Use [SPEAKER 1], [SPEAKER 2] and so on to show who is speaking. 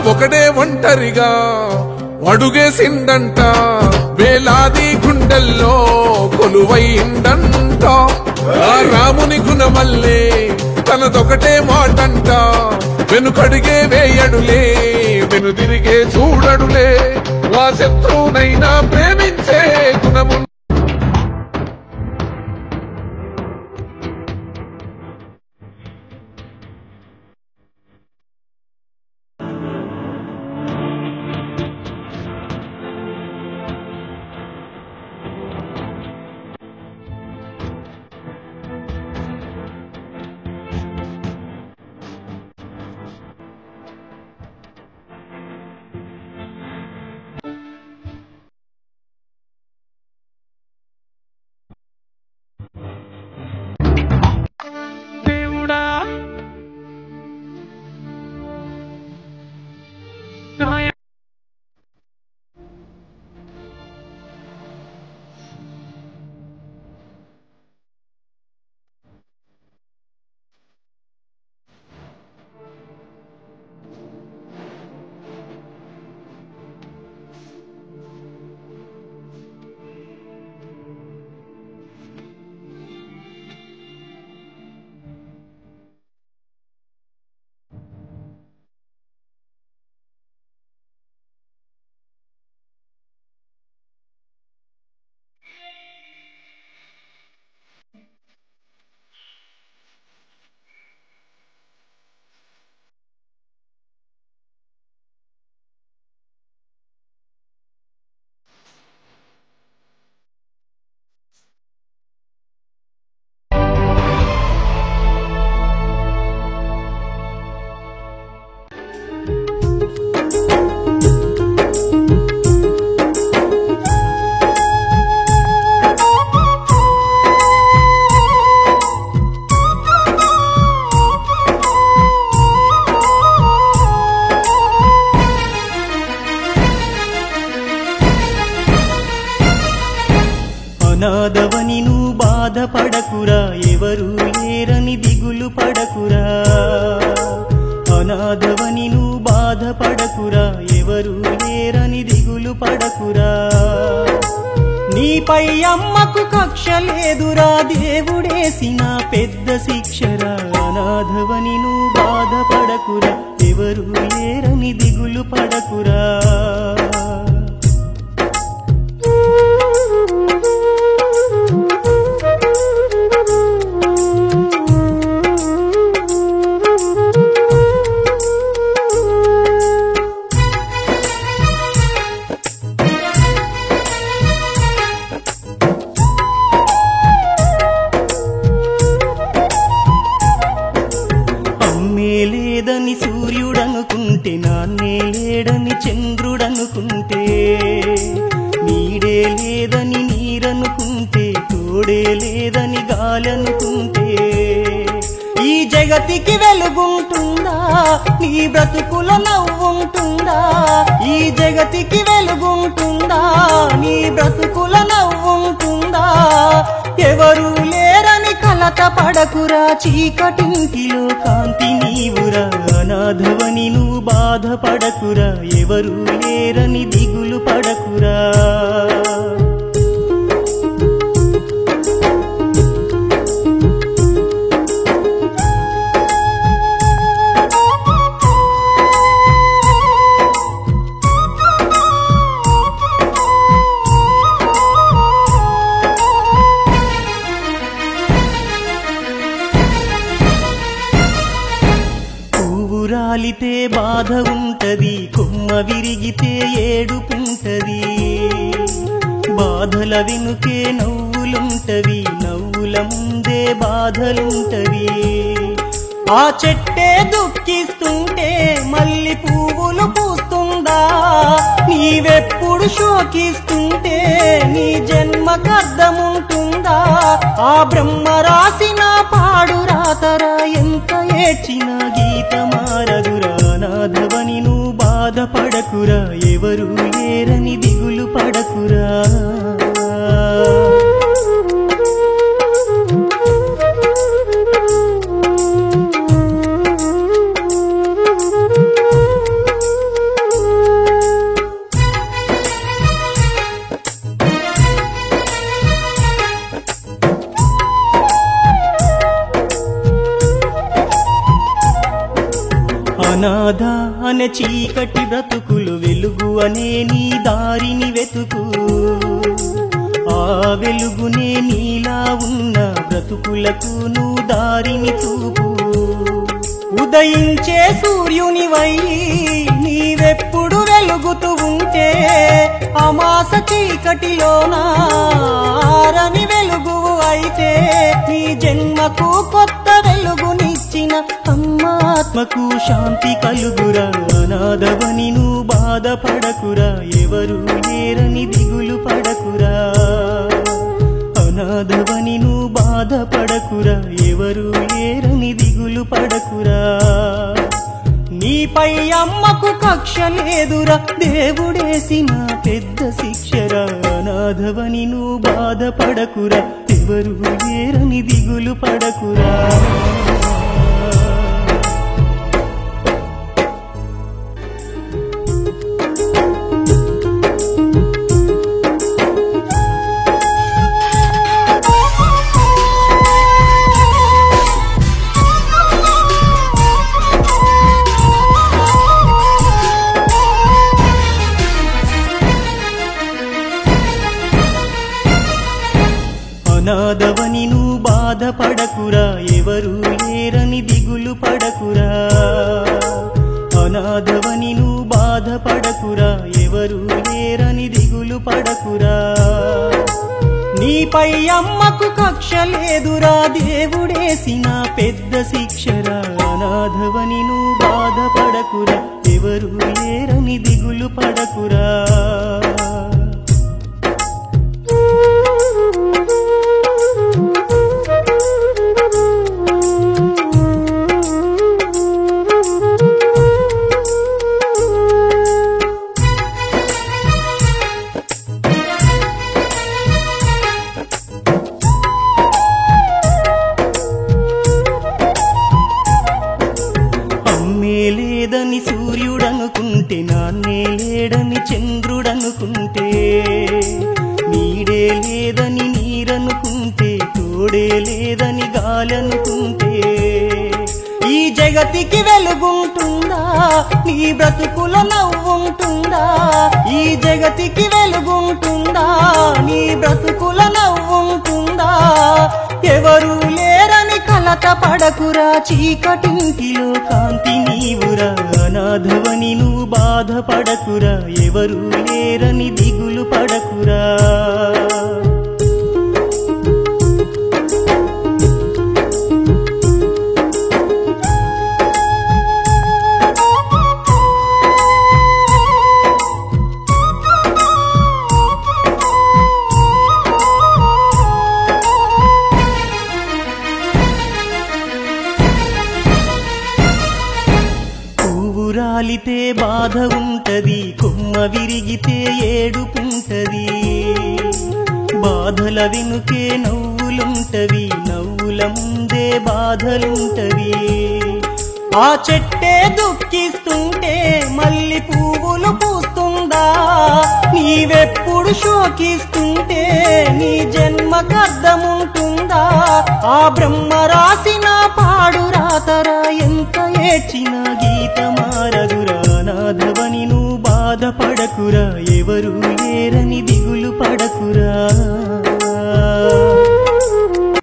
[SPEAKER 1] ఒకడే ఒంటరిగా అడుగేసిండంట, వేలాది గుండెల్లో కొలువైండంట. ఆ రాముని గుణమల్లే తనదొకటే మాటంట, వెనుకడిగే వేయడులే వెనుదిరిగే చూడడులే, ఆ శత్రువునైనా ప్రేమించే గుణము.
[SPEAKER 2] అనాథవని నువ్వు బాధపడకురా, ఎవరు లేరని దిగులు పడకురా. అనాథవని నువ్వు బాధపడకురా, ఎవరు లేరని దిగులు పడకురా. నీపై అమ్మకు కక్ష లేదురా, దేవుడేసిన పెద్ద శిక్షరా. అనాథవని నువ్వు బాధపడకురా, ఎవరు లేరని దిగులు పడకురా. లేదని సూర్యుడనుకుంటే, నాన్నే లేడని చంద్రుడనుకుంటే, నీడే లేదని నీరనుకుంటే, తోడే లేదని గాలనుకుంటే, ఈ జగతికి వెలుగుంటుందా, నీ బ్రతుకుల నవ్వుంటుందా. ఈ జగతికి వెలుగుంటుందా, నీ బ్రతుకుల నవ్వుంటుందా. ఎవరు లేరని కలత పడకురా, చీకటింటిలో కాంతి నీవురా. అనాథవని నువ్వు బాధపడకురా, ఎవరు లేరని దిగులు పడకురా. రాలితే బాధ ఉంటది, కొమ్మ విరిగితే ఏడుపుంటది. బాధల వెనుకే నవ్వులుంటవి, నవ్వుల ముందే బాధలుంటవి. ఆ చెట్టే దుఃఖిస్తుంటే మళ్ళీ పువ్వులు పూస్తుందా. నీవెప్పుడు శోకిస్తుంటే నీ జన్మకర్థముంటుందా. ఆ బ్రహ్మ రాసిన పాడు రాతరా, ఎంత ఏడ్చినా గీత మారదురా. అనాథవని నువ్వు బాధపడకురా, ఎవరు లేరని దిగులు పడకురా. అనాథ అనే చీకటి బ్రతుకులు వెలుగు అనే నీ దారిని వెతుకు ఆ వెలుగునే నీలా ఉన్న బ్రతుకులకు నువ్వు దారిని చూపు ఉదయించే సూర్యునివై నీవెప్పుడు వెలుగుతూ ఉంటే అమాస చీకటిలోన ఆరని వెలుగువు అయితే నీ జన్మకు కొత్త వెలుగునిచ్చిన అమ్మాత్మకు శాంతి కలుగురా అనాథవని నువ్వు బాధపడకురా ఎవరు లేరని దిగులు పడకురా అనాథవని నువ్వు బాధపడకురా ఎవరు లేరని దిగులు పడకురా నీపై అమ్మకు కక్ష లేదురా దేవుడేసిన పెద్ద శిక్షరా అనాథవని నువ్వు బాధపడకురా ఎవరు లేరని దిగులు పడకురా అనాథవని నువ్వు బాధపడకురా ఎవరు లేరని దిగులు పడకురా అనాథవని నువ్వు బాధపడకురా ఎవరు లేరని దిగులు పడకురా నీపై అమ్మకు కక్ష లేదురా దేవుడేసిన పెద్ద శిక్షరా అనాథవని నువ్వు బాధపడకురా ఎవరు లేరని దిగులు పడకురా లేదని సూర్యుడనుకుంటే నాన్నే లేడని చంద్రుడనుకుంటే నీడే లేదని నీరనుకుంటే తోడే లేదని గాలనుకుంటే ఈ జగతికి వెలుగుంటుందా నీ బ్రతుకులో నవ్వుంటుందా ఈ జగతికి వెలుగుంటుందా నీ బ్రతుకులో నవ్వుంటుందా ఎవరు లేరని కలత పడకురా చీకటింటిలో కాంతి నీవురా అనాథవని నువ్వు బాధపడకురా ఎవరు లేరని దిగులు పడకురా రాలితే బాధ ఉంటది కొమ్మ విరిగితే ఏడుపుంటది బాధల వెనుకే నవ్వులుంటవి నవ్వుల ముందే బాధలుంటవి ఆ చెట్టే దుఃఖిస్తుంటే మళ్ళీ పువ్వులు పూస్తుందా నీవెప్పుడు శోకిస్తుంటే నీ జన్మకర్థముంటుందా ఆ బ్రహ్మ రాసిన పాడు రాతరా ఎంత ఏడ్చిన గీత మారదురా అనాథవని నువ్వు బాధపడకురా ఎవరు లేరని